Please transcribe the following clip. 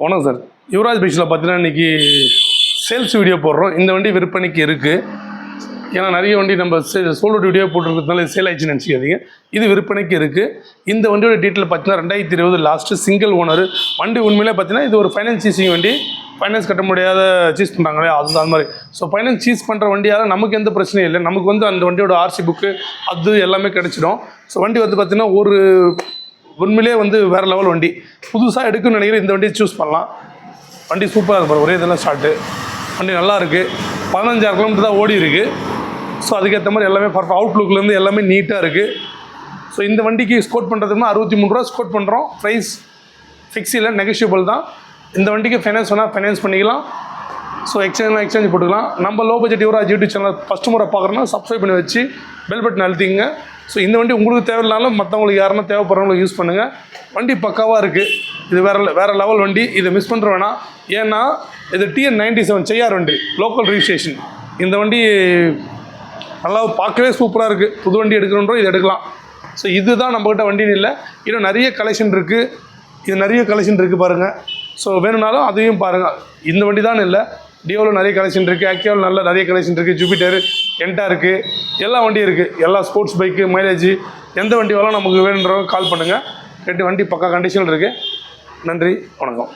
வணக்கம் சார். யுவராஜ் பைக்ஸில் பார்த்தீங்கன்னா இன்றைக்கி சேல்ஸ் வீடியோ போடுறோம். இந்த வண்டி விற்பனைக்கு இருக்குது. ஏன்னா நிறைய வண்டி நம்ம சோல்டு வீடியோ போட்டுருக்கிறதுனால சேல் ஆயிடுச்சுன்னு நினச்சிக்காதீங்க. இது விற்பனைக்கு இருக்குது. இந்த வண்டியோட டீட்டெயில் பார்த்தீங்கன்னா 2020 லாஸ்ட்டு சிங்கிள் ஓனர் வண்டி. உண்மையிலே பார்த்தீங்கன்னா இது ஒரு ஃபைனான்ஸ் சீசிங் வண்டி. ஃபைனான்ஸ் கட்ட முடியாத சீஸ் பண்ணுறாங்களே அது அந்த மாதிரி. ஸோ ஃபைனான்ஸ் சீஸ் பண்ணுற வண்டியால் நமக்கு எந்த பிரச்சனையும் இல்லை. நமக்கு அந்த வண்டியோட ஆர்சி புக்கு அது எல்லாமே கிடச்சிடும். ஸோ வண்டி பார்த்திங்கன்னா ஒரு உண்மையிலே வேறு லெவல் வண்டி. புதுசாக எடுக்கணும்னு நினைக்கிறேன் இந்த வண்டியை சூஸ் பண்ணலாம். வண்டி சூப்பராக இருக்கும். ஒரே இதெல்லாம் ஸ்டார்ட்டு வண்டி நல்லா இருக்குது. 15,000 கிலோமீட்டர் தான் ஓடி இருக்குது. ஸோ அதுக்கேற்ற மாதிரி எல்லாமே பர்ஃபெக்ட். அவுட்லுக்லேருந்து எல்லாமே நீட்டாக இருக்குது. ஸோ இந்த வண்டிக்கு ஸ்கோட் பண்ணுறதுனா 63 ரூபா ஸ்கோட் பண்ணுறோம். ப்ரைஸ் ஃபிக்ஸ் இல்லை, நெகோஷியபிள் தான். இந்த வண்டிக்கு ஃபைனான்ஸ் வேணால் ஃபைனான்ஸ் பண்ணிக்கலாம். ஸோ எக்ஸ்சேஞ்ச் போட்டுக்கலாம். நம்ம low budget Yuvaraj YouTube channel first முறை பார்க்குறோன்னா சப்ஸ்கிரைப் பண்ணி வச்சு பெல் பட்டன் அழுத்திங்க. ஸோ இந்த வண்டி உங்களுக்கு தேவையில்லாலும் மற்றவங்களுக்கு யாருன்னா தேவைப்படுறவங்களுக்கு யூஸ் பண்ணுங்கள். வண்டி பக்காவாக இருக்குது. இது வேறு லெவல் வண்டி. இதை மிஸ் பண்ணுற வேணாம். ஏன்னா இது TN 97 செய்யார் வண்டி, லோக்கல் ரிஜிஸ்ட்ரேஷன். இந்த வண்டி நல்லா பார்க்கவே சூப்பராக இருக்குது. புது வண்டி எடுக்கணுன்றோம் இது எடுக்கலாம். ஸோ இதுதான் நம்மக்கிட்ட வண்டின்னு இல்லை, இன்னும் நிறைய கலெக்ஷன் இருக்குது. இது நிறைய கலெக்ஷன் இருக்குது பாருங்கள். ஸோ வேணும்னாலும் அதையும் பாருங்கள். இந்த வண்டி தான் இல்லை, டியோவில் நிறைய கலெக்ஷன் இருக்குது. ஆக்டிவாவில் நல்ல நிறைய கலெக்ஷன் இருக்குது. ஜூபிட்டர், என்டா இருக்குது, எல்லா வண்டியும் இருக்குது. எல்லா ஸ்போர்ட்ஸ் பைக்கு, மைலேஜ் எந்த வண்டி வேணாலும் நமக்கு வேணுன்றவங்க கால் பண்ணுங்கள். கேட்டு வண்டி பக்கா கண்டிஷனில் இருக்குது. நன்றி, வணக்கம்.